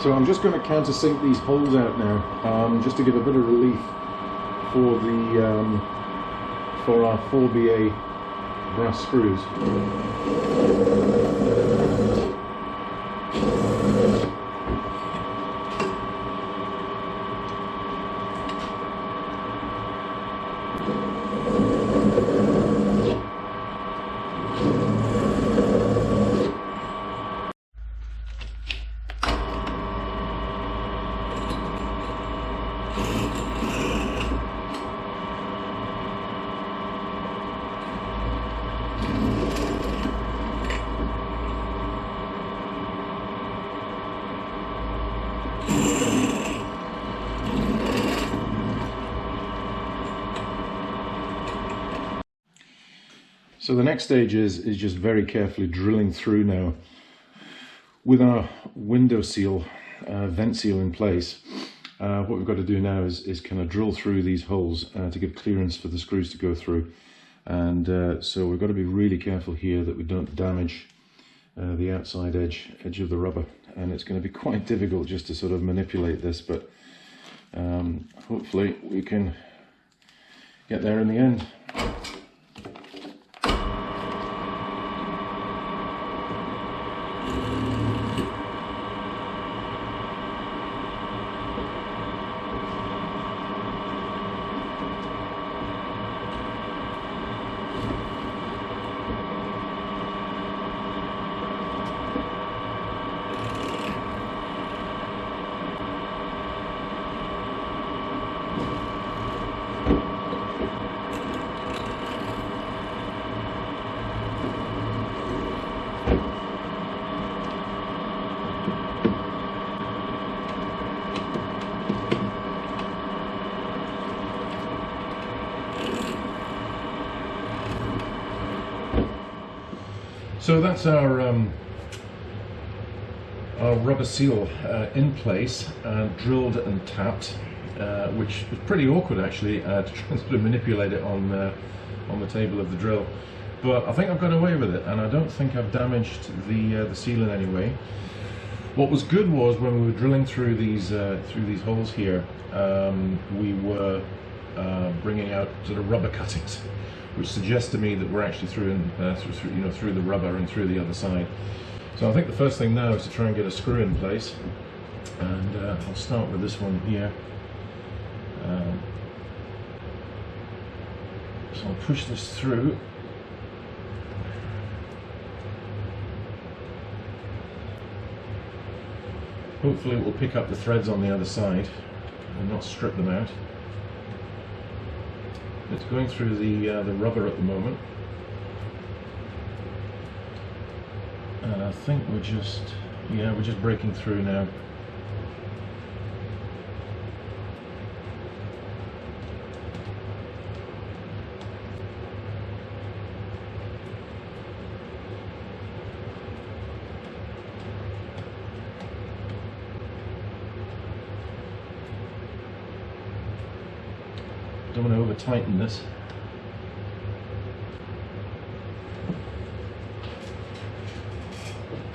So I'm just going to countersink these holes out now, just to give a bit of relief for the for our 4BA brass screws. So the next stage is just very carefully drilling through now. With our window seal, vent seal in place, what we've got to do now is kind of drill through these holes to give clearance for the screws to go through. And so we've got to be really careful here that we don't damage the outside edge of the rubber. And it's going to be quite difficult just to sort of manipulate this, but hopefully we can get there in the end. So that's our rubber seal in place, drilled and tapped, which was pretty awkward actually to try to manipulate it on the table of the drill. But I think I've got away with it, and I don't think I've damaged the seal in any way. What was good was when we were drilling through these holes here, we were bringing out sort of rubber cuttings, which suggests to me that we're actually through the rubber and through the other side. So I think the first thing now is to try and get a screw in place, and I'll start with this one here. So I'll push this through. Hopefully it will pick up the threads on the other side and not strip them out. It's going through the rubber at the moment, and I think we're just breaking through now. Don't want to over tighten this.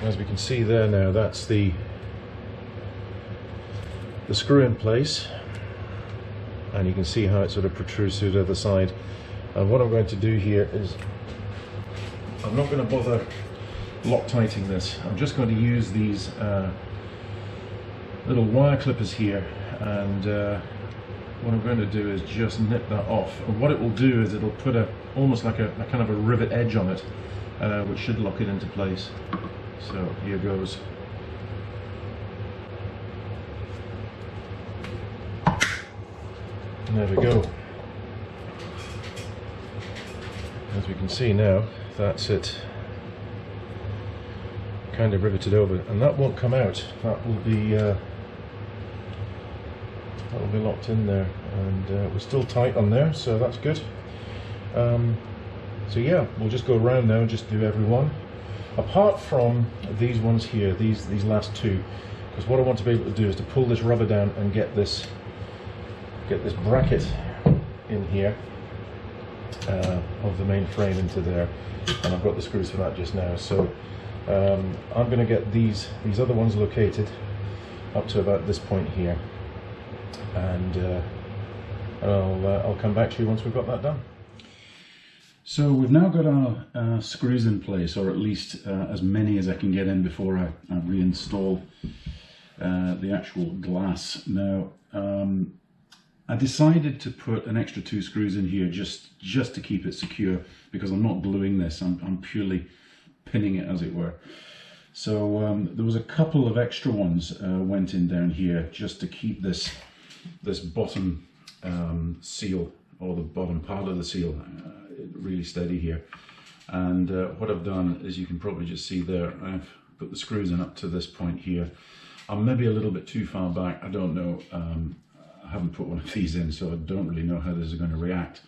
As we can see there now, that's the screw in place, and you can see how it sort of protrudes through the other side. And what I'm going to do here is, I'm not going to bother Loctiting this. I'm just going to use these little wire clippers here, and what I'm going to do is just nip that off, and what it will do is it'll put almost like a kind of a rivet edge on it, which should lock it into place. So here goes. And there we go. As we can see now, that's it, kind of riveted over, and that won't come out. That will be locked in there, and we're still tight on there, so that's good. So yeah, we'll just go around now and just do every one, apart from these ones here, these last two, because what I want to be able to do is to pull this rubber down and get this bracket in here of the main frame into there, and I've got the screws for that just now. So I'm going to get these other ones located, up to about this point here, and I'll come back to you once we've got that done. So we've now got our screws in place, or at least as many as I can get in before I reinstall the actual glass. Now I decided to put an extra 2 screws in here just to keep it secure, because I'm not gluing this, I'm purely pinning it, as it were. So there was a couple of extra ones went in down here just to keep this bottom seal, or the bottom part of the seal, really steady here. And what I've done is, you can probably just see there, I've put the screws in up to this point here. I'm maybe a little bit too far back, I don't know. I haven't put one of these in, so I don't really know how this is going to react.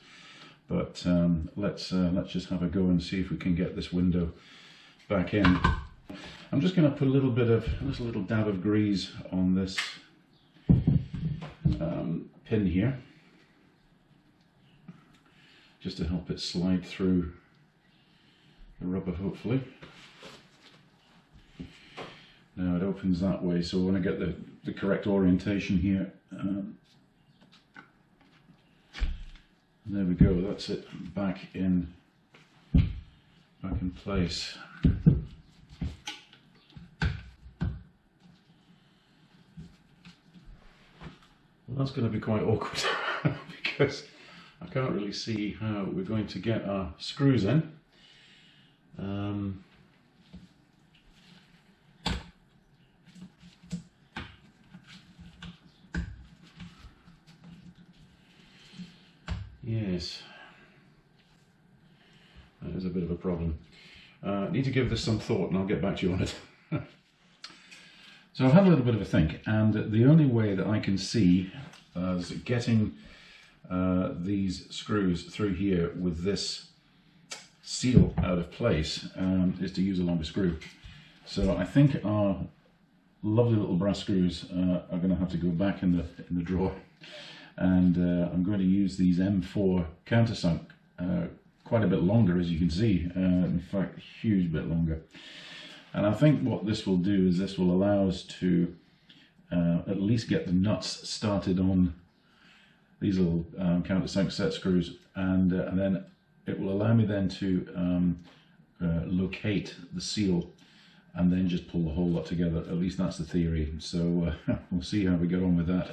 But let's just have a go and see if we can get this window back in. I'm just going to put a little dab of grease on this pin here, just to help it slide through the rubber, hopefully. Now it opens that way, so when I get the correct orientation here, there we go, that's it, back in place. Well, that's going to be quite awkward because I can't really see how we're going to get our screws in. Yes, that is a bit of a problem. I need to give this some thought, and I'll get back to you on it. So I've had a little bit of a think, and the only way that I can see as getting these screws through here with this seal out of place is to use a longer screw. So I think our lovely little brass screws are going to have to go back in the drawer, and I'm going to use these M4 countersunk quite a bit longer, as you can see, in fact a huge bit longer. And I think what this will do is this will allow us to at least get the nuts started on these little countersunk set screws, and then it will allow me then to locate the seal and then just pull the whole lot together. At least that's the theory. So we'll see how we get on with that.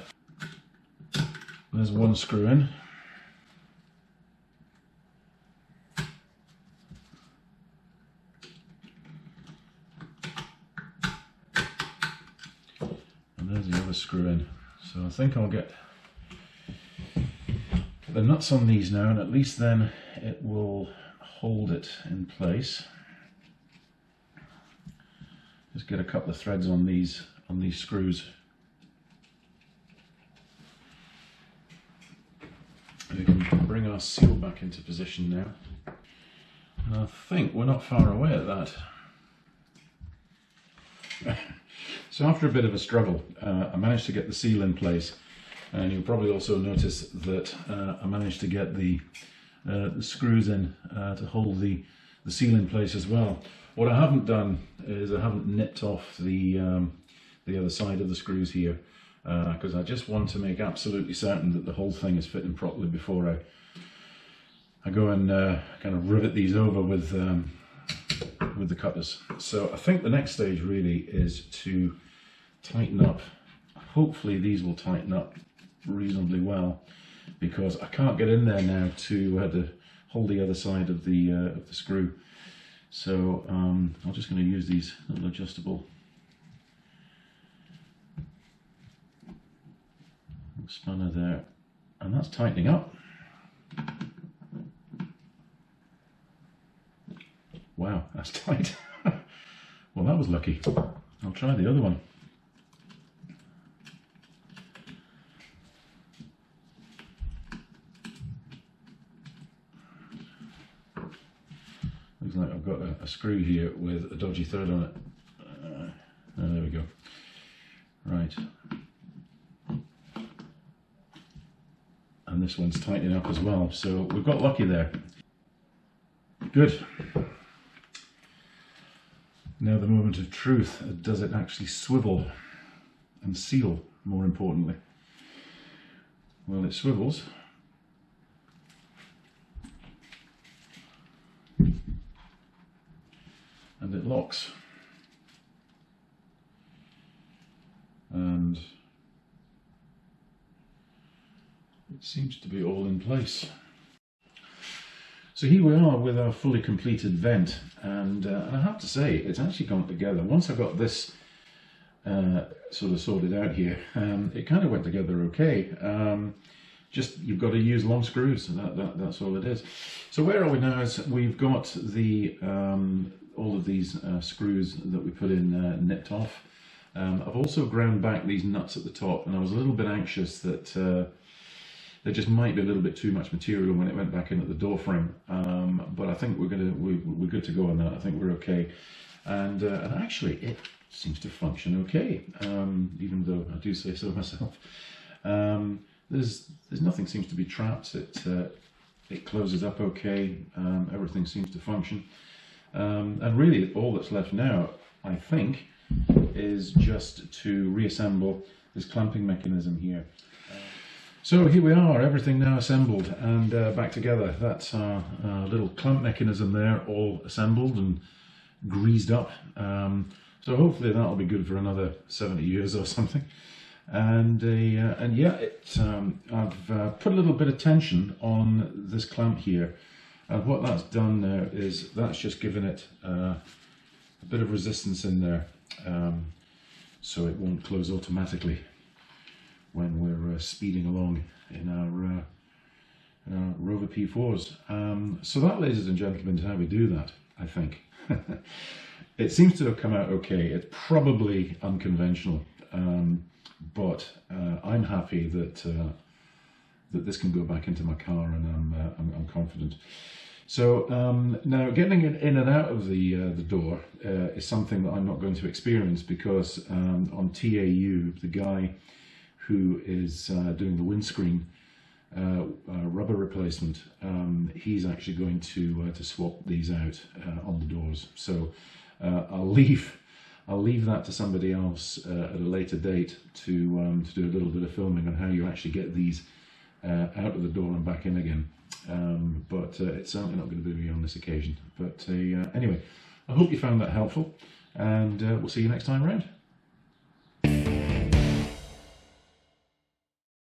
There's one screw in. There's the other screw in. So I think I'll get the nuts on these now, and at least then it will hold it in place. Just get a couple of threads on these screws. We can bring our seal back into position now. And I think we're not far away at that. So after a bit of a struggle, I managed to get the seal in place, and you'll probably also notice that I managed to get the screws in to hold the seal in place as well. What I haven't done is I haven't nipped off the other side of the screws here, because I just want to make absolutely certain that the whole thing is fitting properly before I go and kind of rivet these over with the cutters. So I think the next stage really is to tighten up. Hopefully these will tighten up reasonably well, because I can't get in there now to hold the other side of the screw. So I'm just going to use these little adjustable spanner there, and that's tightening up. Wow, that's tight. Well, that was lucky. I'll try the other one. Looks like I've got a screw here with a dodgy thread on it. There we go. Right. And this one's tightening up as well, so we've got lucky there. Good. Now the moment of truth. Does it actually swivel? and seal, more importantly. Well, it swivels. And it locks. And it seems to be all in place. So here we are with our fully completed vent, and I have to say it's actually gone together. Once I got this sort of sorted out here, it kind of went together okay. Just you've got to use long screws, and that's all it is. So where are we now? Is we've got the all of these screws that we put in nipped off. I've also ground back these nuts at the top, and I was a little bit anxious that there just might be a little bit too much material when it went back in at the door frame. But I think we're good to go on that. I think we're okay, and actually it seems to function okay, even though I do say so myself. There's nothing seems to be trapped. It closes up okay. Everything seems to function, and really all that's left now, I think, is just to reassemble this clamping mechanism here. So here we are, everything now assembled and back together. That's our little clamp mechanism there, all assembled and greased up. So hopefully that'll be good for another 70 years or something. And yeah, I've put a little bit of tension on this clamp here, and what that's done now is that's just given it a bit of resistance in there, so it won't close automatically when we're speeding along in our Rover P4s. So that, ladies and gentlemen, is how we do that, I think. It seems to have come out okay. It's probably unconventional, but I'm happy that that this can go back into my car, and I'm confident. So now getting it in and out of the door is something that I'm not going to experience, because on TAU, the guy who is doing the windscreen rubber replacement, he's actually going to swap these out on the doors. So I'll leave that to somebody else at a later date to do a little bit of filming on how you actually get these out of the door and back in again. But it's certainly not going to be me on this occasion. But anyway, I hope you found that helpful, and we'll see you next time round.